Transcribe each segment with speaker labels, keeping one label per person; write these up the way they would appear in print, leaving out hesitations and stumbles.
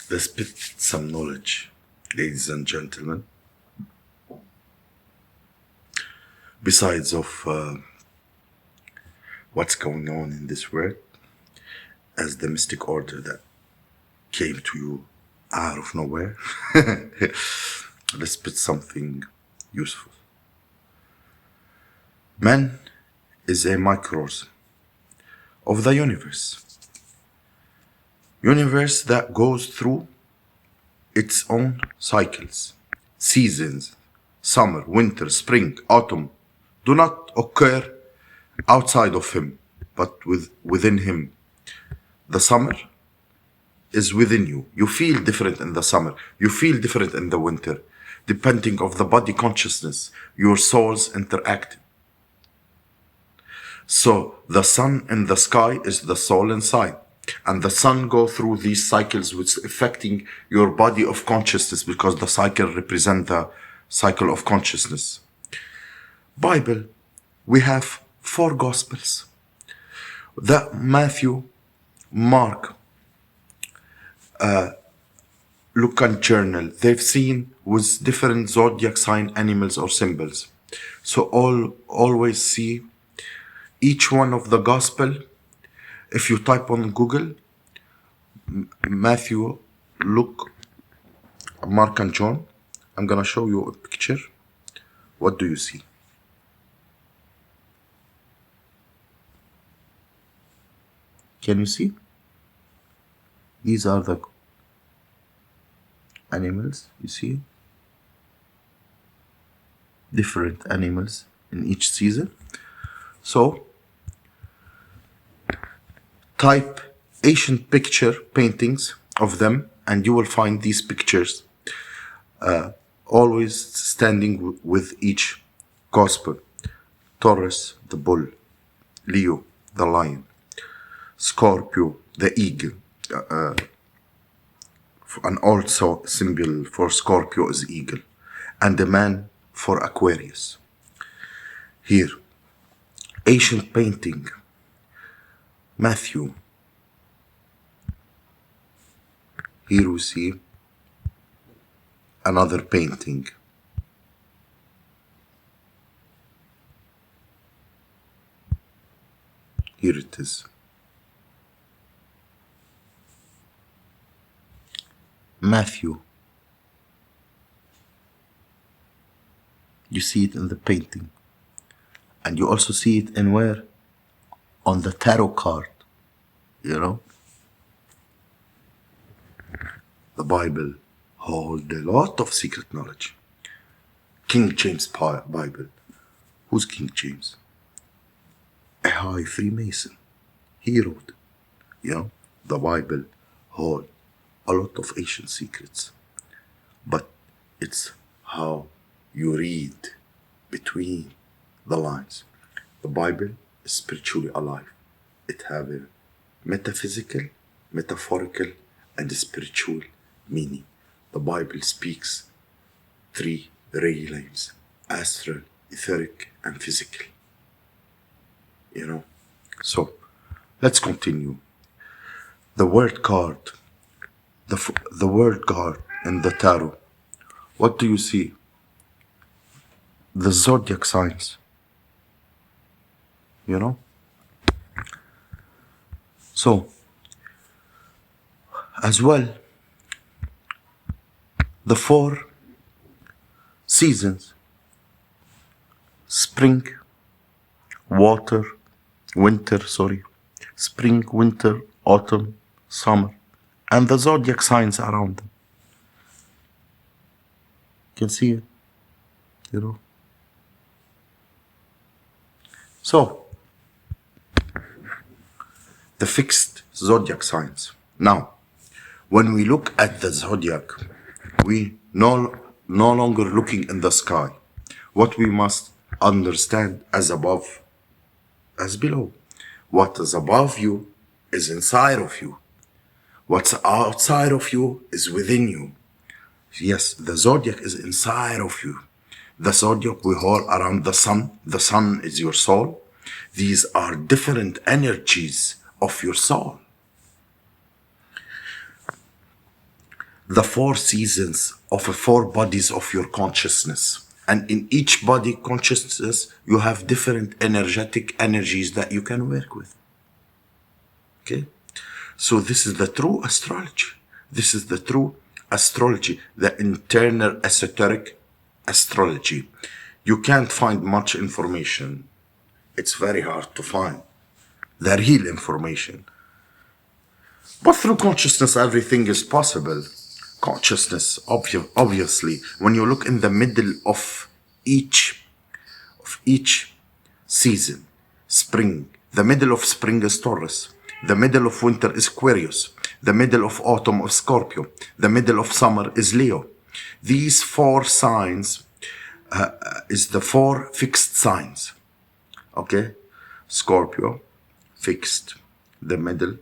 Speaker 1: Let's spit some knowledge, ladies and gentlemen. Besides of what's going on in this world, as the mystic order that came to you out of nowhere, let's spit something useful. Man is a microcosm of the universe. Universe that goes through its own cycles. Seasons, summer, winter, spring, autumn, do not occur outside of him, but within him. The summer is within you. You feel different in the summer. You feel different in the winter. Depending of the body consciousness, your souls interact. So the sun in the sky is the soul inside. And the sun go through these cycles which affecting your body of consciousness, because the cycle represent the cycle of consciousness. Bible, we have 4 gospels. The Matthew, Mark, Lucan journal, they've seen with different zodiac sign animals or symbols. So always see each one of the gospel. If you type on Google, Matthew, Luke, Mark and John, I'm gonna show you a picture. What do you see? Can you see? These are the animals, you see? Different animals in each season. So, type ancient picture paintings of them and you will find these pictures always standing with each gospel. Taurus, the bull. Leo, the lion. Scorpio, the eagle. And also symbol for Scorpio is eagle. And the man for Aquarius. Here, ancient painting. Matthew. Here we see another painting. Here it is. Matthew. You see it in the painting. And you also see it in where? On the tarot card. You know? The Bible holds a lot of secret knowledge. King James Bible. Who's King James? A high Freemason. He wrote it. You know? The Bible holds a lot of ancient secrets. But it's how you read between the lines. The Bible is spiritually alive. It has a metaphysical, metaphorical, and spiritual meaning. The Bible speaks 3 realms: astral, etheric, and physical. You know? So, let's continue. The word card. The word card in the tarot. What do you see? The zodiac signs. You know? So, as well, the 4 seasons: spring, spring, winter, autumn, summer, and the zodiac signs around them. You can see it, you know. So, the fixed zodiac signs. Now, when we look at the zodiac, we no longer looking in the sky. What we must understand as above, as below. What is above you is inside of you. What's outside of you is within you. Yes, the zodiac is inside of you. The zodiac we hold around the sun. The sun is your soul. These are different energies of your soul. the four seasons of the four bodies of your consciousness. And in each body consciousness, you have different energetic energies that you can work with. Okay? So this is the true astrology. This is the true astrology, the internal esoteric astrology. You can't find much information. It's very hard to find the real information. But through consciousness, everything is possible. Consciousness, obviously, when you look in the middle of each season, spring, the middle of spring is Taurus, the middle of winter is Aquarius, the middle of autumn is Scorpio, the middle of summer is Leo. These four signs is the four fixed signs. Okay, Scorpio, fixed, the middle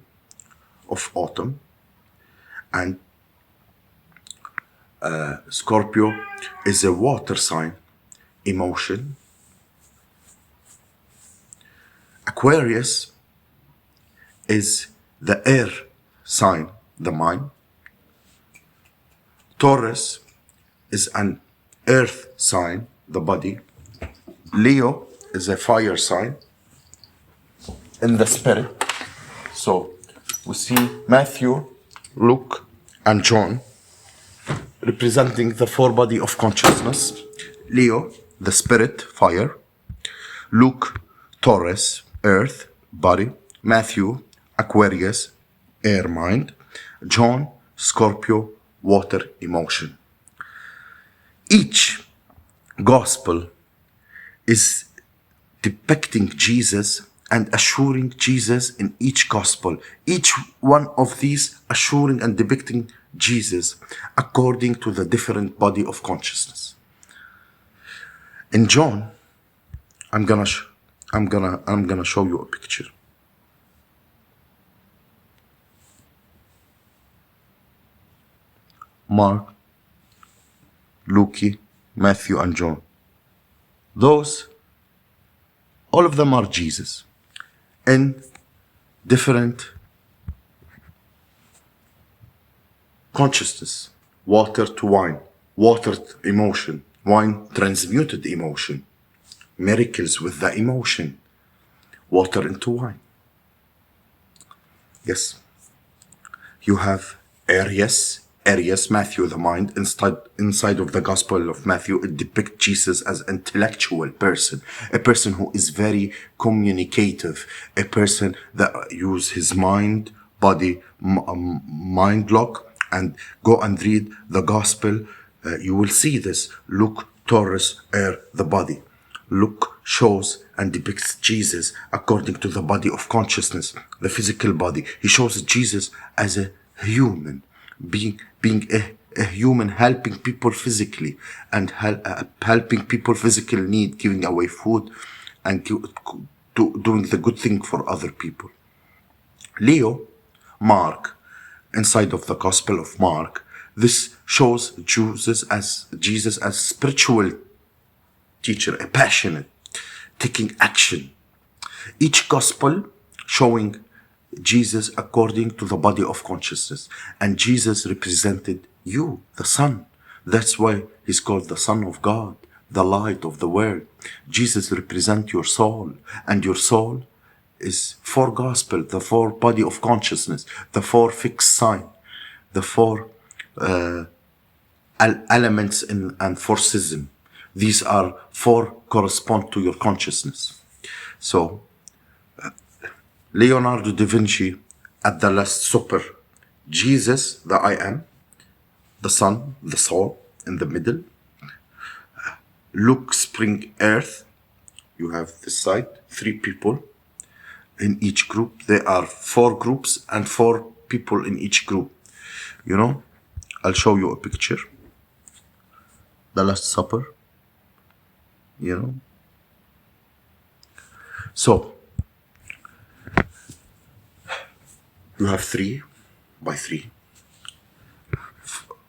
Speaker 1: of autumn, and Scorpio is a water sign, emotion. Aquarius is the air sign, the mind. Taurus is an earth sign, the body. Leo is a fire sign in the spirit. So we see Matthew, Luke, and John representing the four body of consciousness. Leo, the spirit, fire. Luke, Taurus, earth, body. Matthew, Aquarius, air, mind. John, Scorpio, water, emotion. Each gospel is depicting Jesus and assuring Jesus in each gospel. Each one of these assuring and depicting Jesus according to the different body of consciousness. In John, I'm gonna show you a picture. Mark, Luke, Matthew, and John. Those, all of them are Jesus in different consciousness. Water to wine, water to emotion, wine transmuted emotion, miracles with the emotion, water into wine. Yes, you have Aries, Matthew, the mind. Inside of the Gospel of Matthew, it depicts Jesus as an intellectual person, a person who is very communicative, a person that uses his mind, body, mind lock, and go and read the Gospel. You will see this. Luke, Taurus, air, the body. Luke shows and depicts Jesus according to the body of consciousness, the physical body. He shows Jesus as a human, being a human, helping people physically and helping people physical need, giving away food and doing the good thing for other people. Leo, Mark, inside of the Gospel of Mark, this shows Jesus as spiritual teacher, a passionate, taking action. Each gospel showing Jesus according to the body of consciousness. And Jesus represented you, the Son. That's why he's called the Son of God, the light of the world. Jesus represents your soul, and your soul is four gospel, the four body of consciousness, the four fixed sign, the four elements and forcism. These are four correspond to your consciousness. So Leonardo da Vinci at the Last Supper, Jesus, the I am, the sun, the soul in the middle. Luke, spring, earth. You have this side, 3 people in each group. There are 4 groups and 4 people in each group. You know, I'll show you a picture. The Last Supper. You know. So, you have 3 by 3.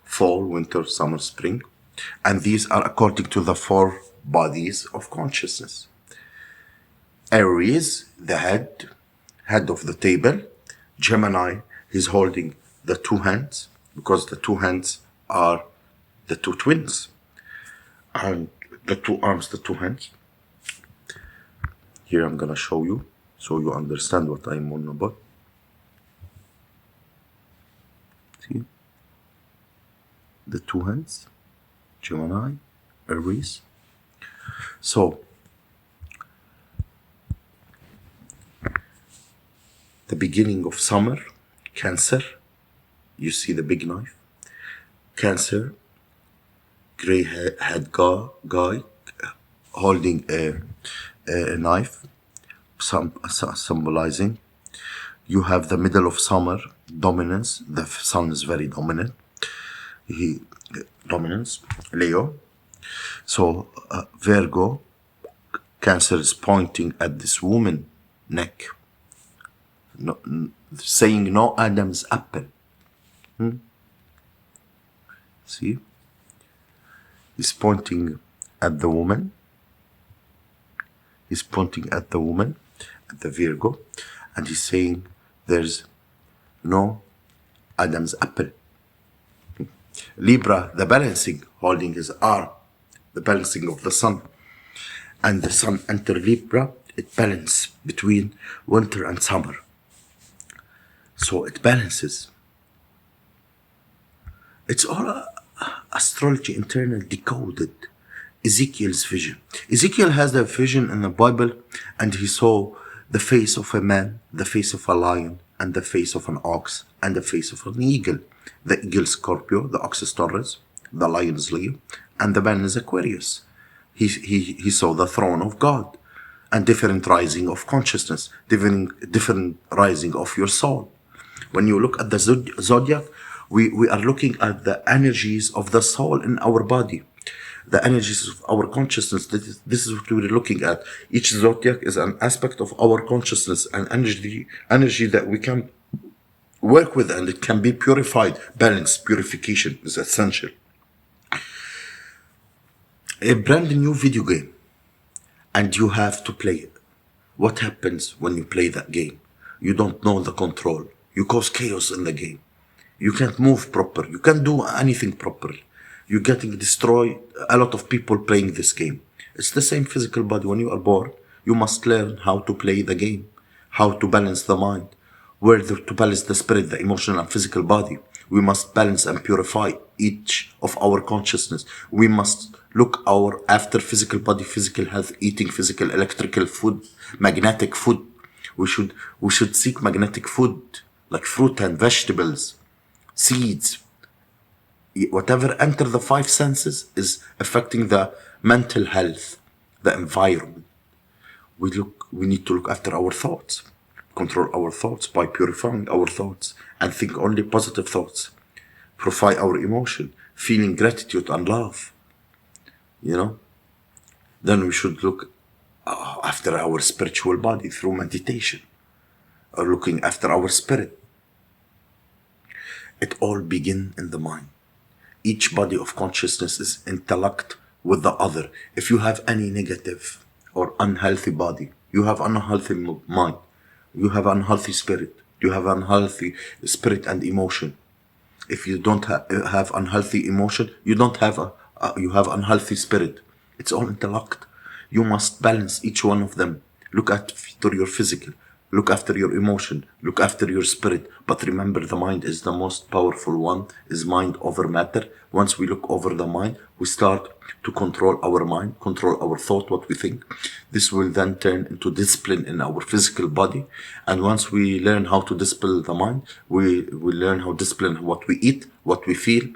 Speaker 1: Fall, winter, summer, spring. And these are according to the 4 bodies of consciousness. Aries, the head of the table. Gemini, he's holding the 2 hands, because the two hands are the two twins, and the two arms, the two hands. Here I'm gonna show you so you understand what I'm on about. See? The two hands, Gemini, Aries. So, the beginning of summer, Cancer, you see the big knife. Cancer, gray head guy holding a knife, symbolizing. You have the middle of summer, dominance. The sun is very dominant. Dominance, Leo. So Virgo, Cancer is pointing at this woman neck, saying no Adam's apple. See, he's pointing at the woman. He's pointing at the woman, at the Virgo, and he's saying there's no Adam's apple. Libra, the balancing, holding his arm, the balancing of the sun. And the sun enter Libra, it balances between winter and summer. So it balances. It's all astrology, internal, decoded. Ezekiel's vision. Ezekiel has the vision in the Bible, and he saw the face of a man, the face of a lion, and the face of an ox, and the face of an eagle. The eagle Scorpio, the ox is Taurus, the lion is Leo, and the man is Aquarius. He saw the throne of God, and different rising of consciousness, different rising of your soul. When you look at the zodiac, we are looking at the energies of the soul in our body, the energies of our consciousness. This is what we're looking at. Each zodiac is an aspect of our consciousness and energy that we can work with, and it can be purified. Balance, purification is essential. A brand new video game, and you have to play it. What happens when you play that game? You don't know the control. You cause chaos in the game. You can't move proper. You can't do anything properly. You're getting destroyed. A lot of people playing this game. It's the same physical body. When you are born, you must learn how to play the game, how to balance the mind, to balance the spirit, the emotional and physical body. We must balance and purify each of our consciousness. We must look after physical body, physical health, eating physical, electrical food, magnetic food. We should seek magnetic food like fruit and vegetables, seeds. Whatever enter the five senses is affecting the mental health, the environment. We need to look after our thoughts, control our thoughts by purifying our thoughts and think only positive thoughts. Purify our emotion, feeling gratitude and love. Then we should look after our spiritual body through meditation, or looking after our spirit. It all begins in the mind. Each body of consciousness is intellect with the other. If you have any negative or unhealthy body, you have unhealthy mind, you have unhealthy spirit, you have unhealthy spirit and emotion. If you don't have unhealthy emotion, you have unhealthy spirit. It's all intellect. You must balance each one of them. Look after your physical, look after your emotion, look after your spirit. But remember, the mind is the most powerful one, is mind over matter. Once we look over the mind, we start to control our mind, control our thought, what we think. This will then turn into discipline in our physical body. And once we learn how to discipline the mind, we learn how to discipline what we eat, what we feel.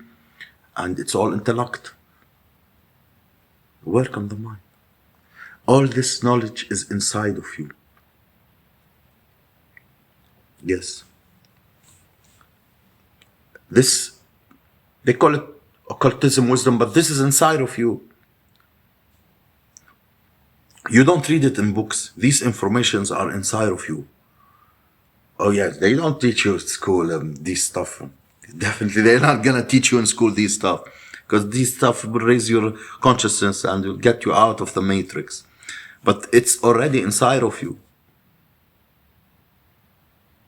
Speaker 1: And it's all intellect. Work on the mind. All this knowledge is inside of you. Yes. This, they call it occultism, wisdom, but this is inside of you. You don't read it in books. These informations are inside of you. Oh yes, they don't teach you at school these stuff. Definitely, they're not gonna teach you in school these stuff, because these stuff will raise your consciousness and will get you out of the matrix. But it's already inside of you.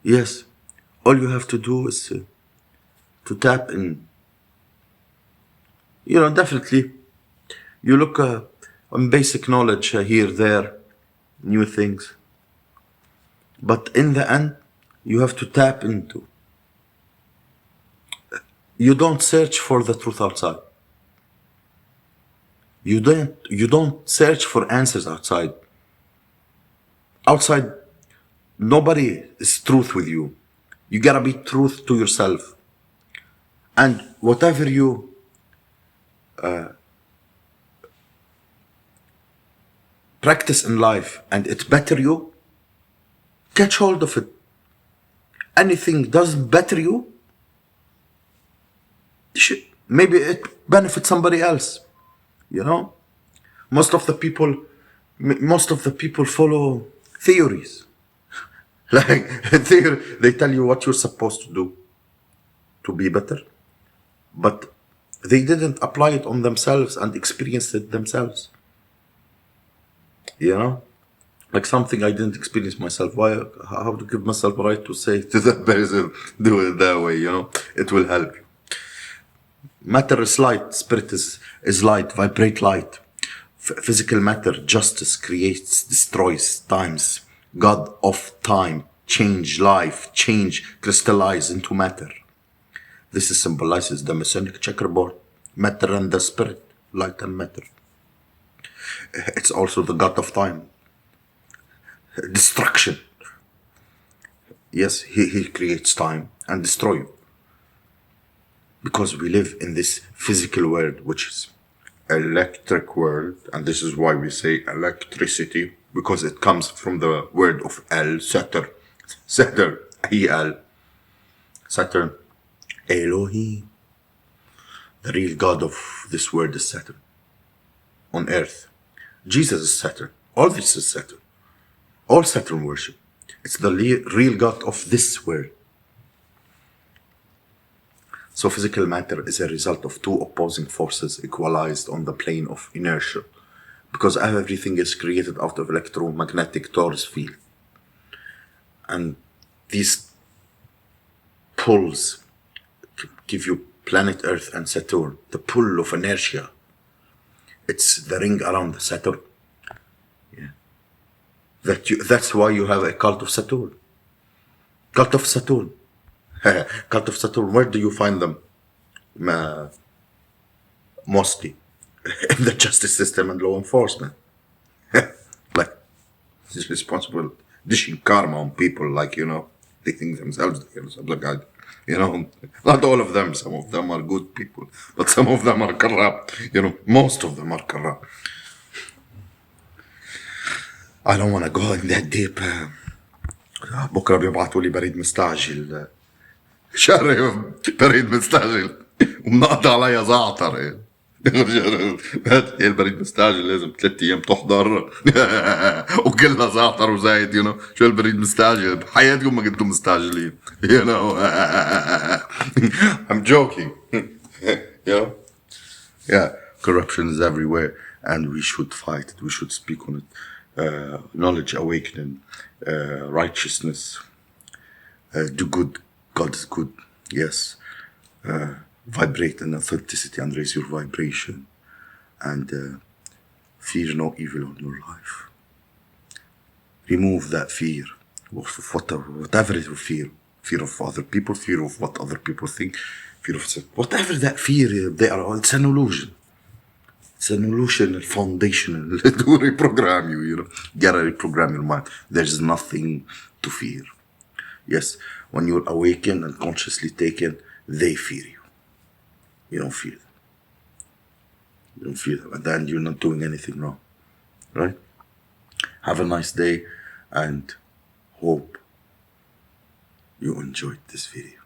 Speaker 1: Yes, all you have to do is to tap in. You know, definitely, you look on basic knowledge here, there, new things. But in the end, you have to tap into. You don't search for the truth outside. You don't search for answers outside. Outside, nobody is truth with you. You gotta be truth to yourself. And whatever you practice in life and it better you, catch hold of it. Anything doesn't better you, maybe it benefits somebody else. You know, most of the people follow theories. Like they tell you what you're supposed to do to be better, but they didn't apply it on themselves and experience it themselves. You know, like something I didn't experience myself. Why? How to give myself a right to say to that person, do it that way? You know, it will help you. Matter is light, spirit is light, vibrate light. Physical matter, justice, creates, destroys, times. God of time, change life, change, crystallize into matter. This symbolizes the Masonic checkerboard, matter and the spirit, light and matter. It's also the God of time, destruction. Yes, he creates time and destroy you. Because we live in this physical world, which is electric world, and this is why we say electricity, because it comes from the word of El, Saturn, E-L, Saturn, Elohim. The real God of this world is Saturn, on earth. Jesus is Saturn, all this is Saturn, all Saturn worship. It's the real God of this world. So physical matter is a result of two opposing forces equalized on the plane of inertia, because everything is created out of electromagnetic torus field. And these pulls give you planet Earth and Saturn, the pull of inertia. It's the ring around Saturn. Yeah. That's why you have a cult of Saturn. Cult of Saturn. Cult of Saturn, where do you find them? Mostly in the justice system and law enforcement. Like, it's responsible dishing karma on people, like, you know, they think themselves they're some guy. You know, not all of them, some of them are good people, but some of them are corrupt. You know, most of them are corrupt. I don't want to go in that deep. بكره بيبعتوا لي بريد مستعجل. شرف بريد مستعجل ومنقطع عليا زعتر. البريد مستعجل لازم 3 ايام تحضر وكلها زعتر وزايد. You know, شو البريد مستعجل بحياتكم ما كنتوا مستعجلين. You know, I'm joking. You know, yeah, corruption is everywhere and we should fight it, we should speak on it. Knowledge awakening, righteousness, do good. God is good, yes. Vibrate in authenticity and raise your vibration, and fear no evil on your life. Remove that fear, whatever is your fear. Fear of other people, fear of what other people think, fear of whatever that fear they are. It's an illusion. It's an illusion, foundational. To reprogram you, you know. Gotta reprogram your mind. There's nothing to fear. Yes, when you're awakened and consciously taken, they fear you. You don't fear them. You don't fear them. And then you're not doing anything wrong. Right? Have a nice day and hope you enjoyed this video.